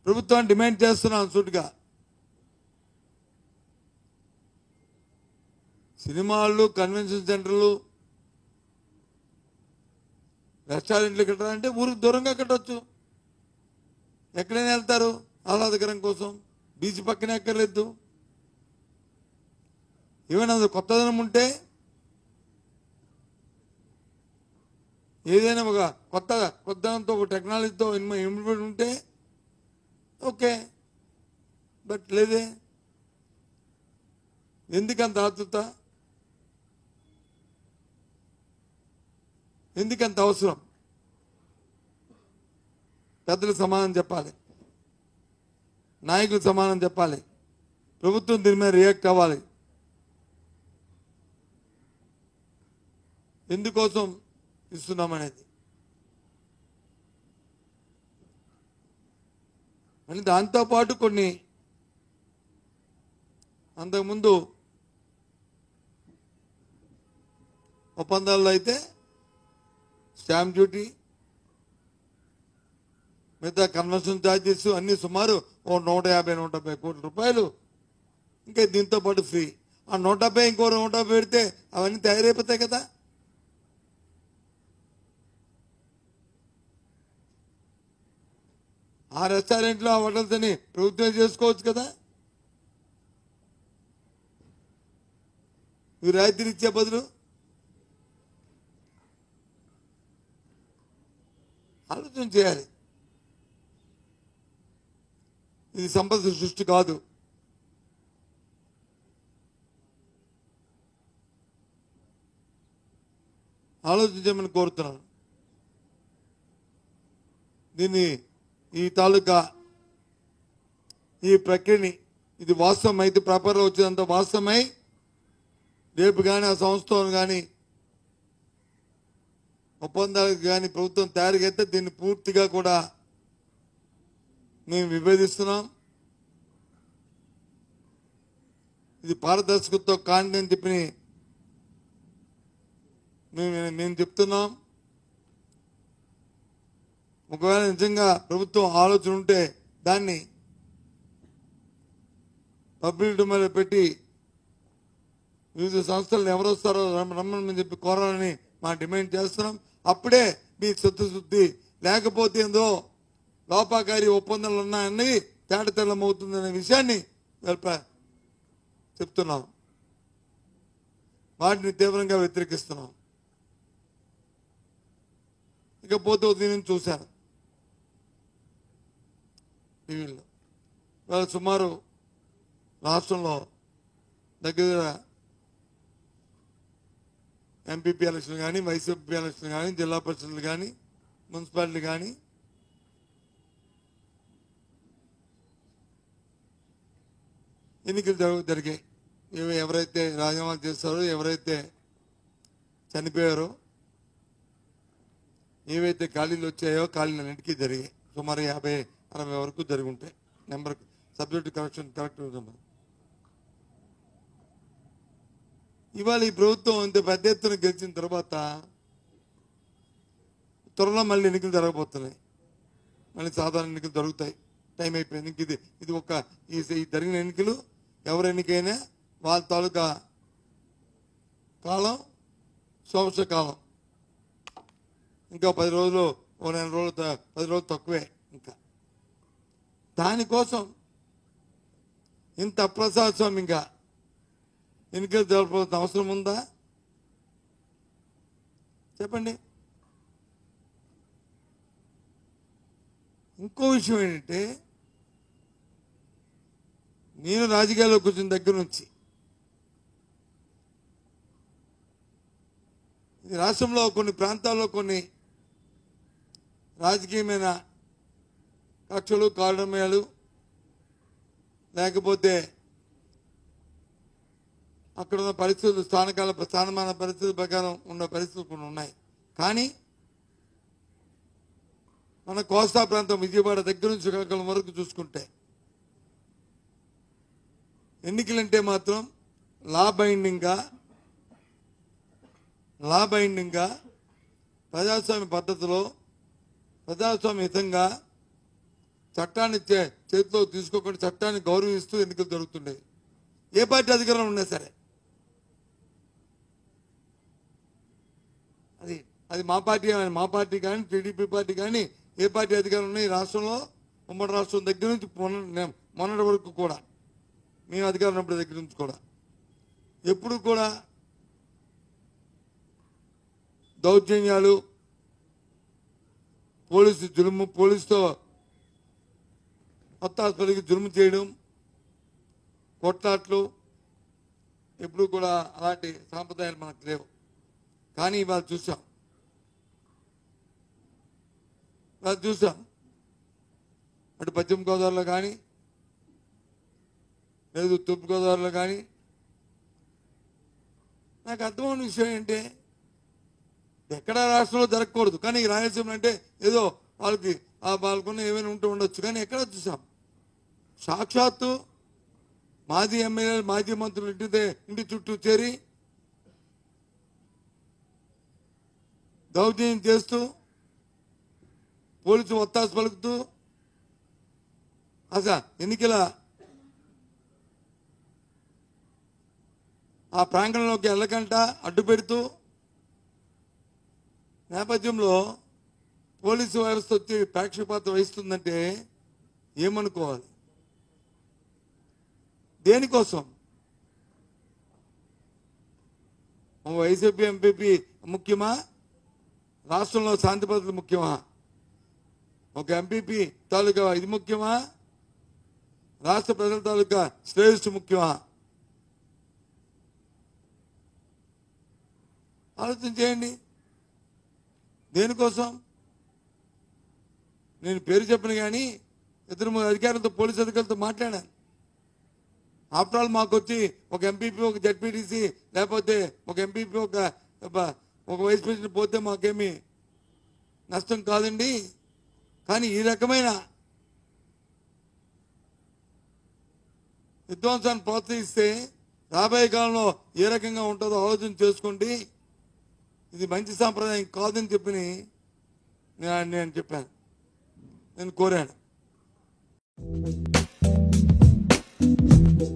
ప్రభుత్వాన్ని డిమాండ్ చేస్తున్నాను సూటిగా, సినిమాలు, కన్వెన్షన్ సెంటర్లు, రెస్టారెంట్లు కట్టాలంటే ఊరికి దూరంగా కట్టవచ్చు. ఎక్కడైనా వెళ్తారు ఆహ్లాదకరం కోసం, బీచ్ పక్కనే ఎక్కర్లేదు. ఏమైనా కొత్తదనం ఉంటే, ఏదైనా ఒక కొత్తదనంతో ఒక టెక్నాలజీతో ఇంప్లిమెంట్ ఉంటే ఓకే, బట్ లేదే. ఎందుకంత ఆతృత, ఎందుకంత అవసరం? పెద్దలు సమాధానం చెప్పాలి, నాయకులు సమాధానం చెప్పాలి, ప్రభుత్వం దీని మీద రియాక్ట్ అవ్వాలి. ఎందుకోసం ఇస్తున్నామనేది. మళ్ళీ దాంతోపాటు కొన్ని అంతకుముందు ఒప్పందాల్లో అయితే స్టాంప్ డ్యూటీ, మిగతా కన్వర్షన్ ఛార్జెస్ అన్ని సుమారు 150-170 కోట్ల రూపాయలు. ఇంకా దీంతో పాటు ఫ్రీ. ఆ 170 ఇంకో 150 పెడితే అవన్నీ తయారైపోతాయి కదా. ఆ రెస్టారెంట్లో ఆ హోటల్స్ అని ప్రభుత్వం చేసుకోవచ్చు కదా. ఈ రాయితీలు ఇచ్చే బదులు ఆలోచన చేయాలి. ఇది సంపద సృష్టి కాదు. ఆలోచించమని కోరుతున్నాను. దీన్ని ఈ తాలూకా ఈ ప్రక్రియని, ఇది వాస్తవం అయితే పేపర్లో వచ్చేదంత వాస్తవమై రేపు కానీ ఆ సంస్థను కానీ ఒప్పందాలకు కానీ ప్రభుత్వం తయారుగైతే దీన్ని పూర్తిగా కూడా మేము విభేదిస్తున్నాం. ఇది పారదర్శకతతో కాండి అని చెప్పి మేము చెప్తున్నాం. ఒకవేళ నిజంగా ప్రభుత్వం ఆలోచన ఉంటే దాన్ని పబ్లిక్ డొమైన్లో పెట్టి వివిధ సంస్థలను ఎవరు వస్తారో రమ్మని చెప్పి కోరాలని మా డిమాండ్ చేస్తున్నాం. అప్పుడే మీ చిత్తశుద్ధి, లేకపోతే ఏందో లోపాకారి ఒప్పందాలు ఉన్నాయని తేటతెల్లమవుతుందనే విషయాన్ని చెప్తున్నాం. వాటిని తీవ్రంగా వ్యతిరేకిస్తున్నాం. ఇకపోతే దీనిని చూశాను టీవీలో. ఇవాళ సుమారు రాష్ట్రంలో దగ్గర ఎంపీపీ ఎలక్షన్ కానీ, వైసీపీ ఎలక్షన్ కానీ, జిల్లా పరిషత్లు కానీ, మున్సిపాలిటీ కానీ ఎన్నికలు జరిగాయి. ఎవరైతే రాజీనామాలు చేస్తారో, ఎవరైతే చనిపోయారో, ఏవైతే ఖాళీలు వచ్చాయో ఖాళీలన్నింటికీ జరిగాయి. సుమారు 50-60 వరకు జరిగి ఉంటాయి. Number subject correct. ఇవాళ ఈ ప్రభుత్వం ఇంత పెద్ద ఎత్తున గెలిచిన తర్వాత త్వరలో మళ్ళీ ఎన్నికలు జరగబోతున్నాయి. మళ్ళీ సాధారణ ఎన్నికలు జరుగుతాయి. టైం అయిపోయింది. ఇది ఒక ఈ జరిగిన ఎన్నికలు ఎవరు ఎన్నికైనా వాళ్ళ తాలూకా కాలం సంవత్సర కాలం. ఇంకా 10 రోజులు, 1 నెల రోజులు, 10 రోజులు తక్కువే. ఇంకా దానికోసం ఇంత అప్రజాస్వామ్యంగా ఎన్నికలు జరపవలసిన అవసరం ఉందా చెప్పండి. ఇంకో విషయం ఏంటంటే, నేను రాజకీయాల్లోకి వచ్చిన దగ్గర నుంచి రాష్ట్రంలో కొన్ని ప్రాంతాల్లో కొన్ని రాజకీయమైన కక్షలు, కారణమయాలు, లేకపోతే అక్కడ ఉన్న పరిస్థితులు, స్థానమాన పరిస్థితుల ప్రకారం ఉన్న పరిస్థితులు కొన్ని ఉన్నాయి. కానీ మన కోస్తా ప్రాంతం విజయవాడ దగ్గర నుంచి శ్రీకాకుళం వరకు చూసుకుంటే ఎన్నికలంటే మాత్రం లా బైండింగ్గా ప్రజాస్వామ్య పద్ధతిలో ప్రజాస్వామ్యతంగా చట్టాన్ని చేతిలో తీసుకోకుండా చట్టాన్ని గౌరవిస్తూ ఎన్నికలు జరుగుతుండేవి. ఏ పార్టీ అధికారంలో ఉన్నా సరే అది మా పార్టీ కానీ టీడీపీ పార్టీ కానీ ఏ పార్టీ అధికారం ఉన్నాయి రాష్ట్రంలో, ఉమ్మడి రాష్ట్రం దగ్గర నుంచి మొన్నటి వరకు కూడా మేము అధికారం ఉన్నప్పటి దగ్గర నుంచి కూడా ఎప్పుడు కూడా దౌర్జన్యాలు, పోలీసుతో హత్యాస్పదకి జులుము చేయడం, కొట్లాట్లు ఎప్పుడు కూడా అలాంటి సాంప్రదాయాలు మనకు లేవు. కానీ ఇవాళ చూసాం అటు పశ్చిమ గోదావరిలో కానీ లేదు తూర్పు గోదావరిలో కానీ నాకు అర్థమైన విషయం ఏంటి, ఎక్కడ రాష్ట్రంలో జరగకూడదు కానీ రాయలసీమ అంటే ఏదో వాళ్ళకున్న ఏమైనా ఉంటూ ఉండొచ్చు. కానీ ఎక్కడ చూసాం సాక్షాత్తు మాజీ ఎమ్మెల్యేలు మాజీ మంత్రులు ఇంటి చుట్టూ చేరి దౌర్జన్యం చేస్తూ పోలీసు ఒత్తాసు పలుకుతూ అసలు ఎన్నికల ఆ ప్రాంగణంలోకి వెళ్ళకంట అడ్డు పెడుతూ నేపథ్యంలో పోలీసు వ్యవస్థ వచ్చి పక్షపాతం వహిస్తుందంటే ఏమనుకోవాలి? దేనికోసం? వైసీపీ ఎంపీపీ ముఖ్యమా? రాష్ట్రంలో శాంతి భద్రతలు ముఖ్యమా? ఒక ఎంపీపీ తాలూకా ఇది ముఖ్యమా? రాష్ట్ర ప్రజల తాలూకా శ్రేయస్సు ముఖ్యమా? ఆలోచన చేయండి. దేనికోసం? నేను పేరు చెప్పను కానీ ఇద్దరు అధికారులతో పోలీసు అధికారులతో మాట్లాడాను. ఆఫ్టర్ ఆల్ మాకు వచ్చి ఒక ఎంపీపీ ఒక జడ్పీటీసీ లేకపోతే ఒక ఎంపీపీ ఒక వైస్ ప్రెసిడెంట్ పోతే మాకేమీ నష్టం కాదండి. కానీ ఈ రకమైన విధ్వంసాన్ని ప్రోత్సహిస్తే రాబోయే కాలంలో ఏ రకంగా ఉంటుందో ఆలోచన చేసుకోండి. ఇది మంచి సాంప్రదాయం కాదని చెప్పి నేను చెప్పాను, నేను కోరాను.